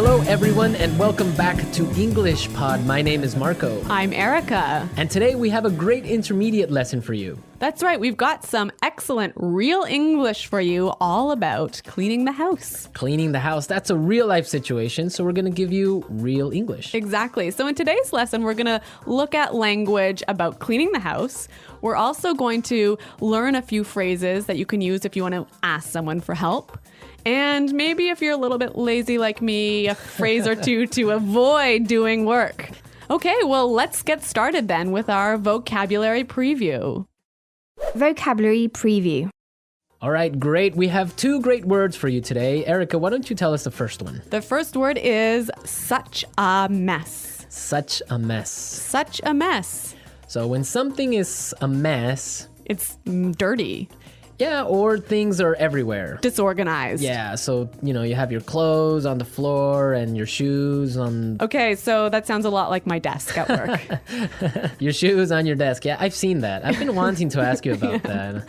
Hello everyone and welcome back to English Pod. My name is Marco. I'm Erica. And today we have a great intermediate lesson for you. That's right, we've got some excellent real English for you all about cleaning the house. Cleaning the house, that's a real life situation, so we're going to give you real English. Exactly. So in today's lesson, we're going to look at language about cleaning the house. We're also going to learn a few phrases that you can use if you want to ask someone for help. And maybe if you're a little bit lazy like me, a phrase or two to avoid doing work. Okay, well, let's get started then with our vocabulary preview. Vocabulary preview. All right, great. We have two great words for you today. Erica, why don't you tell us the first one? The first word is such a mess. Such a mess. Such a mess. So when something is a mess... It's dirty. Yeah, or things are everywhere. Disorganized. Yeah, so, you have your clothes on the floor and your shoes on... Okay, so that sounds a lot like my desk at work. Your shoes on your desk. Yeah, I've seen that. I've been wanting to ask you about that.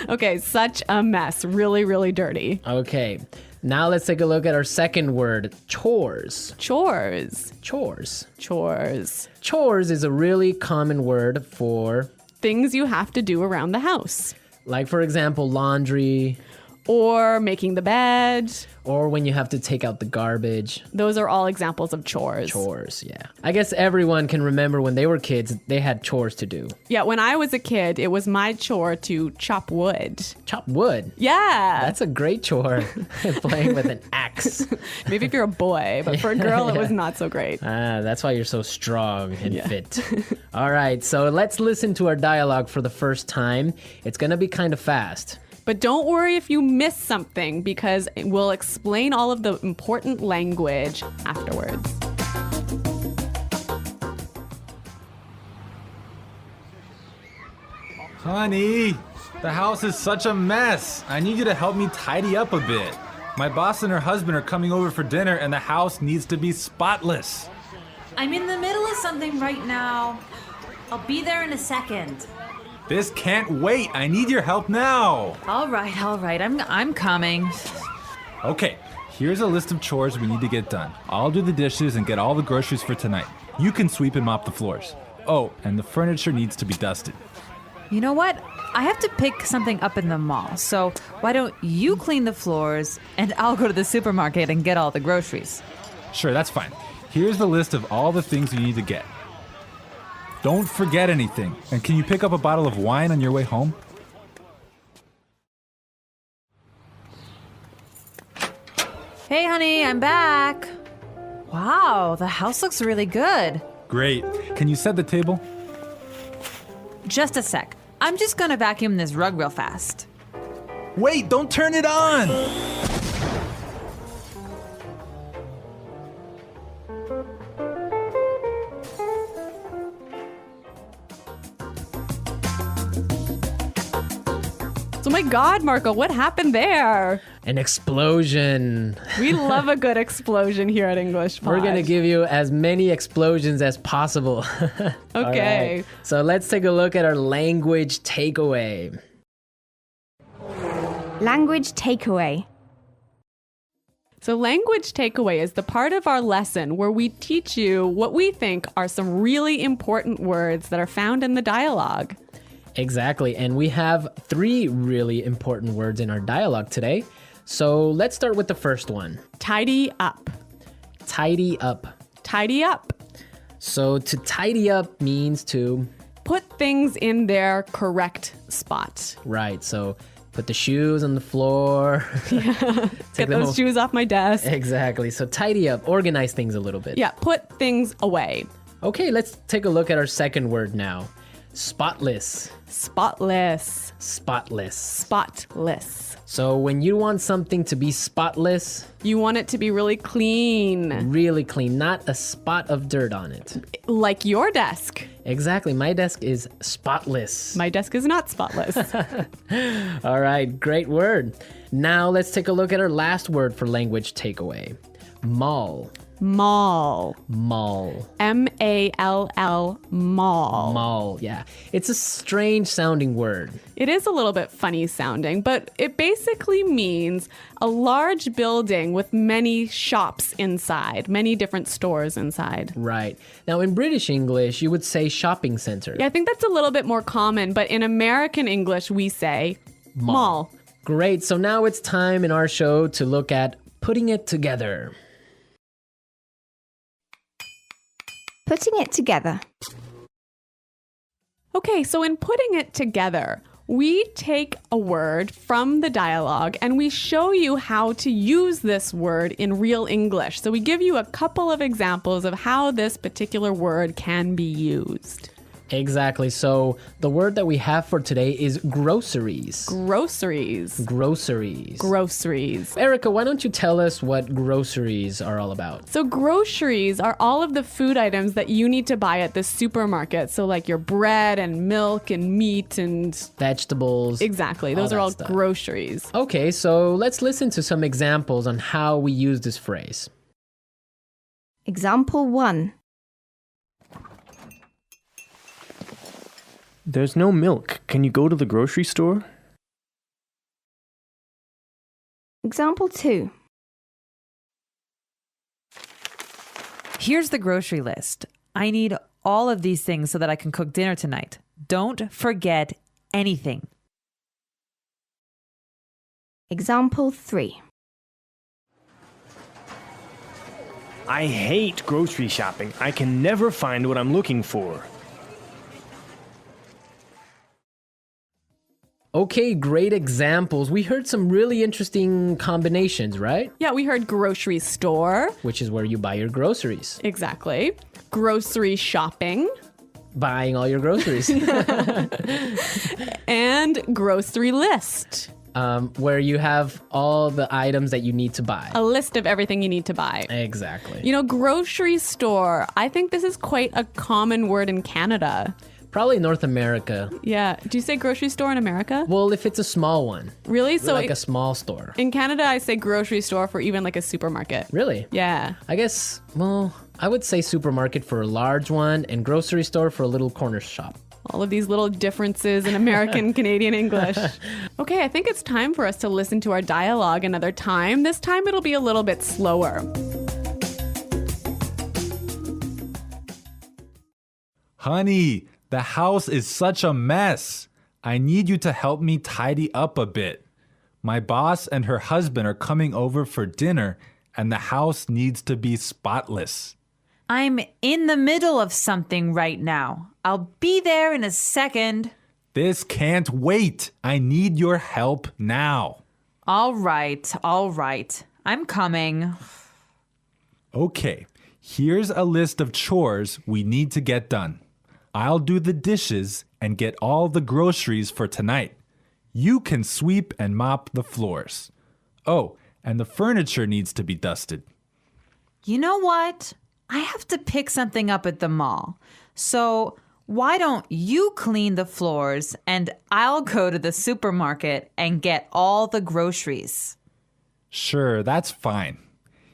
Okay, such a mess. Really, really dirty. Okay, now let's take a look at our second word, chores. Chores. Chores. Chores. Chores is a really common word for... things you have to do around the house. Like, for example, laundry. Or making the bed. Or when you have to take out the garbage. Those are all examples of chores. Chores, yeah. I guess everyone can remember when they were kids, they had chores to do. Yeah, when I was a kid, it was my chore to chop wood. Chop wood? Yeah. That's a great chore, playing with an axe. Maybe if you're a boy, but for a girl, it was not so great. That's why you're so strong and fit. All right, so let's listen to our dialogue for the first time. It's gonna be kind of fast. But don't worry if you miss something, because we'll explain all of the important language afterwards. Honey, the house is such a mess. I need you to help me tidy up a bit. My boss and her husband are coming over for dinner and the house needs to be spotless. I'm in the middle of something right now. I'll be there in a second. This can't wait. I need your help now. All right. I'm coming. Okay, here's a list of chores we need to get done. I'll do the dishes and get all the groceries for tonight. You can sweep and mop the floors. Oh, and the furniture needs to be dusted. You know what? I have to pick something up in the mall, so why don't you clean the floors and I'll go to the supermarket and get all the groceries. Sure, that's fine. Here's the list of all the things you need to get. Don't forget anything. And can you pick up a bottle of wine on your way home? Hey, honey, I'm back. Wow, the house looks really good. Great. Can you set the table? Just a sec. I'm just gonna vacuum this rug real fast. Wait, don't turn it on! So my God, Marco, what happened there? An explosion. We love a good explosion here at English Pod. We're going to give you as many explosions as possible. Okay. Right. So let's take a look at our language takeaway. Language takeaway. So language takeaway is the part of our lesson where we teach you what we think are some really important words that are found in the dialogue. Exactly, and we have 3 really important words in our dialogue today. So let's start with the first one. Tidy up. Tidy up. Tidy up. So to tidy up means to... put things in their correct spot. Right, so put the shoes on the floor. Get those shoes off my desk. Exactly, so tidy up, organize things a little bit. Yeah, put things away. Okay, let's take a look at our second word now. Spotless. Spotless. Spotless. Spotless. So when you want something to be spotless... you want it to be really clean. Really clean, not a spot of dirt on it. Like your desk. Exactly, my desk is spotless. My desk is not spotless. All right, great word. Now let's take a look at our last word for language takeaway. Mall. Mall. Mall. M-A-L-L, mall. Mall, yeah. It's a strange sounding word. It is a little bit funny sounding, but it basically means a large building with many shops inside, many different stores inside. Right. Now, in British English, you would say shopping center. Yeah, I think that's a little bit more common, but in American English, we say mall. Great. So now it's time in our show to look at putting it together. Putting it together. Okay, so in putting it together, we take a word from the dialogue and we show you how to use this word in real English. So we give you a couple of examples of how this particular word can be used. Exactly. So the word that we have for today is groceries. Groceries. Groceries. Groceries. Erica, why don't you tell us what groceries are all about? So groceries are all of the food items that you need to buy at the supermarket. So like your bread and milk and meat and... Vegetables. Exactly. Those are all stuff. Groceries. Okay, so let's listen to some examples on how we use this phrase. Example 1. There's no milk. Can you go to the grocery store? Example 2. Here's the grocery list. I need all of these things so that I can cook dinner tonight. Don't forget anything. Example 3. I hate grocery shopping. I can never find what I'm looking for. Okay, great examples. We heard some really interesting combinations, right? Yeah, we heard grocery store. Which is where you buy your groceries. Exactly. Grocery shopping. Buying all your groceries. And grocery list. Where you have all the items that you need to buy. A list of everything you need to buy. Exactly. You know, grocery store. I think this is quite a common word in Canada. Probably North America. Yeah. Do you say grocery store in America? Well, if it's a small one. Really? So like a small store. in Canada, I say grocery store for even like a supermarket. Really? Yeah. I guess, well, I would say supermarket for a large one and grocery store for a little corner shop. All of these little differences in American Canadian English. Okay, I think it's time for us to listen to our dialogue another time. This time it'll be a little bit slower. Honey, the house is such a mess. I need you to help me tidy up a bit. My boss and her husband are coming over for dinner, and the house needs to be spotless. I'm in the middle of something right now. I'll be there in a second. This can't wait. I need your help now. All right. I'm coming. Okay, here's a list of chores we need to get done. I'll do the dishes and get all the groceries for tonight. You can sweep and mop the floors. Oh, and the furniture needs to be dusted. You know what? I have to pick something up at the mall. So why don't you clean the floors and I'll go to the supermarket and get all the groceries? Sure, that's fine.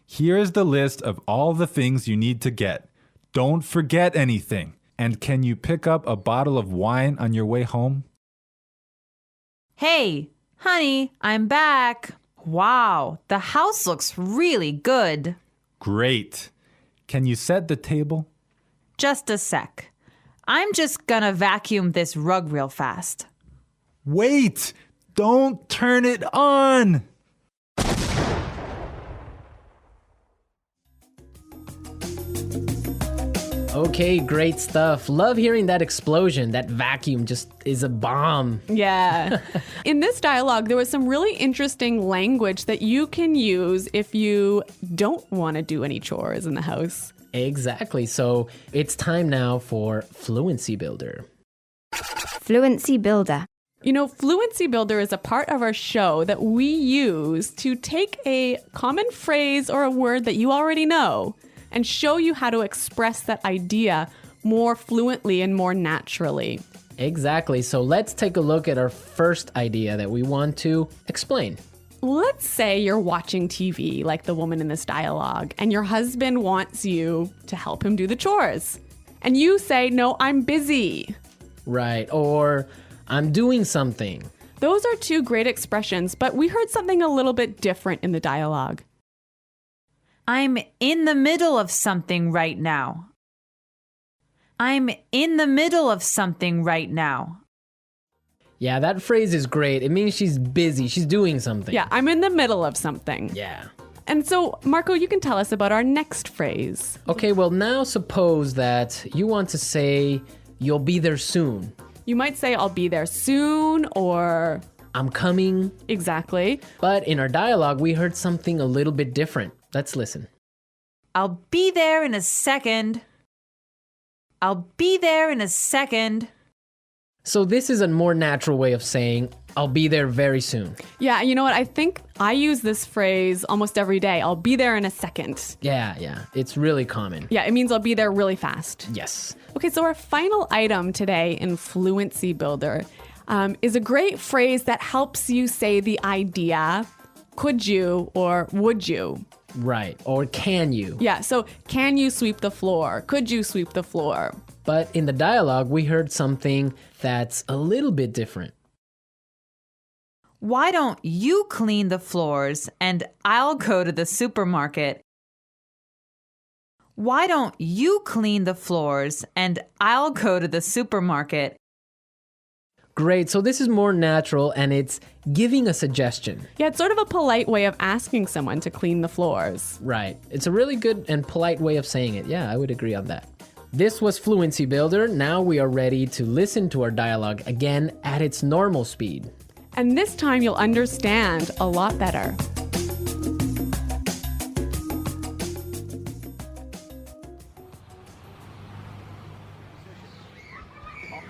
Here's the list of all the things you need to get. Don't forget anything. And can you pick up a bottle of wine on your way home? Hey, honey, I'm back. Wow, the house looks really good. Great. Can you set the table? Just a sec. I'm just gonna vacuum this rug real fast. Wait! Don't turn it on! Okay, great stuff. Love hearing that explosion. That vacuum just is a bomb. Yeah. In this dialogue, there was some really interesting language that you can use if you don't want to do any chores in the house. Exactly. So it's time now for Fluency Builder. Fluency Builder. You know, Fluency Builder is a part of our show that we use to take a common phrase or a word that you already know and show you how to express that idea more fluently and more naturally. Exactly. So let's take a look at our first idea that we want to explain. let's say you're watching TV like the woman in this dialogue, and your husband wants you to help him do the chores. And you say, no, I'm busy. Right. Or I'm doing something. Those are two great expressions, but we heard something a little bit different in the dialogue. I'm in the middle of something right now. I'm in the middle of something right now. Yeah, that phrase is great. It means she's busy. She's doing something. Yeah, I'm in the middle of something. Yeah. And so, Marco, you can tell us about our next phrase. Okay, well, now suppose that you want to say, you'll be there soon. You might say, I'll be there soon, or I'm coming. exactly. But in our dialogue, we heard something a little bit different. Let's listen. I'll be there in a second. I'll be there in a second. So this is a more natural way of saying, I'll be there very soon. Yeah, you know what? I think I use this phrase almost every day. I'll be there in a second. Yeah. It's really common. Yeah, it means I'll be there really fast. Yes. Okay, so our final item today in Fluency Builder is a great phrase that helps you say the idea, could you or would you? Right. Or can you? Yeah, so can you sweep the floor? Could you sweep the floor? But in the dialogue, we heard something that's a little bit different. Why don't you clean the floors and I'll go to the supermarket? Why don't you clean the floors and I'll go to the supermarket? Great. So this is more natural and it's giving a suggestion. Yeah, it's sort of a polite way of asking someone to clean the floors. Right. It's a really good and polite way of saying it. Yeah, I would agree on that. This was Fluency Builder. Now we are ready to listen to our dialogue again at its normal speed. And this time you'll understand a lot better.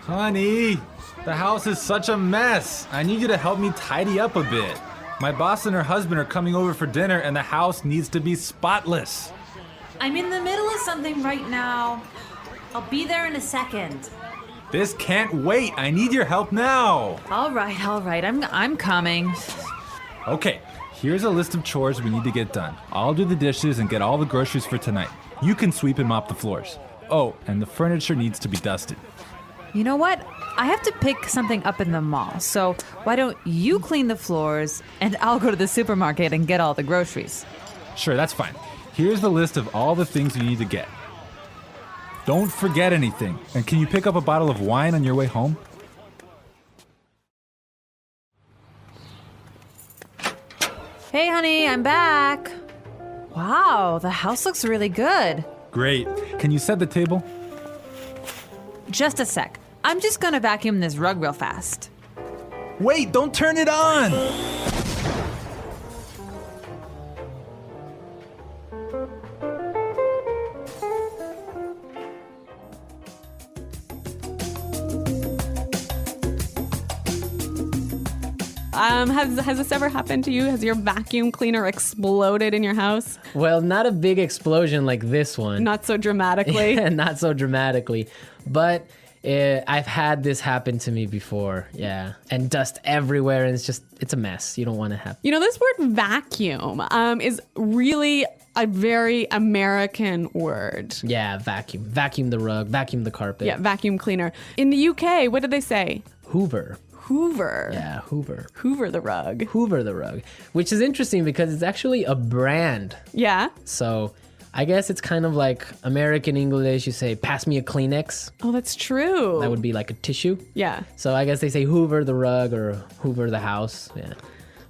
Honey, the house is such a mess. I need you to help me tidy up a bit. My boss and her husband are coming over for dinner and the house needs to be spotless. I'm in the middle of something right now. I'll be there in a second. This can't wait. I need your help now. All right. I'm coming. Okay, here's a list of chores we need to get done. I'll do the dishes and get all the groceries for tonight. You can sweep and mop the floors. Oh, and the furniture needs to be dusted. You know what? I have to pick something up in the mall. So why don't you clean the floors and I'll go to the supermarket and get all the groceries? Sure, that's fine. Here's the list of all the things you need to get. Don't forget anything. And can you pick up a bottle of wine on your way home? Hey, honey, I'm back. Wow, the house looks really good. Great. Can you set the table? Just a sec. I'm just gonna vacuum this rug real fast. Wait, don't turn it on! Has this ever happened to you? Has your vacuum cleaner exploded in your house? Well, not a big explosion like this one. Not so dramatically. Not so dramatically. But I've had this happen to me before. Yeah. And dust everywhere. And it's a mess. You don't want to have. You know, this word vacuum is really a very American word. Yeah, vacuum. Vacuum the rug. Vacuum the carpet. Yeah, vacuum cleaner. In the UK, what did they say? Hoover. Hoover. Yeah, Hoover. Hoover the rug. Hoover the rug. Which is interesting because it's actually a brand. Yeah. So I guess it's kind of like American English. You say, pass me a Kleenex. Oh, that's true. That would be like a tissue. Yeah. So I guess they say Hoover the rug or Hoover the house. Yeah.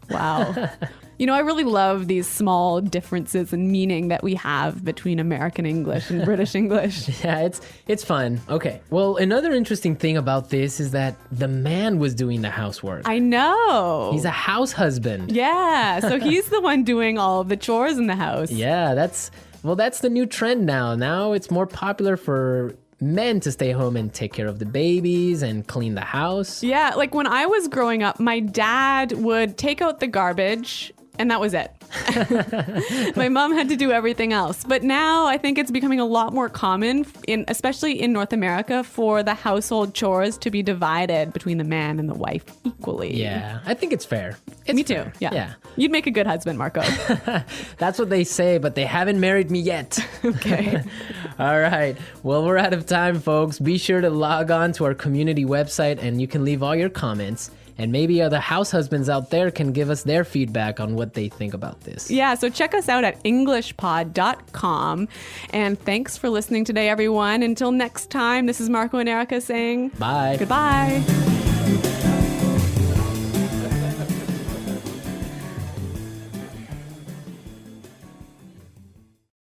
Wow. You know, I really love these small differences in meaning that we have between American English and British English. Yeah, it's fun. Okay. Well, another interesting thing about this is that the man was doing the housework. I know. He's a house husband. Yeah. So he's the one doing all of the chores in the house. Yeah, that's the new trend now. Now it's more popular for men to stay home and take care of the babies and clean the house. Yeah, like when I was growing up, my dad would take out the garbage and that was it. My mom had to do everything else. But now I think it's becoming a lot more common, especially in North America, for the household chores to be divided between the man and the wife equally. Yeah, I think it's fair. Me too. Yeah. You'd make a good husband, Marco. That's what they say, but they haven't married me yet. Okay. All right. Well, we're out of time, folks. Be sure to log on to our community website and you can leave all your comments. And maybe other house husbands out there can give us their feedback on what they think about this. Yeah, so check us out at englishpod.com. And thanks for listening today, everyone. Until next time, this is Marco and Erica saying Bye. goodbye.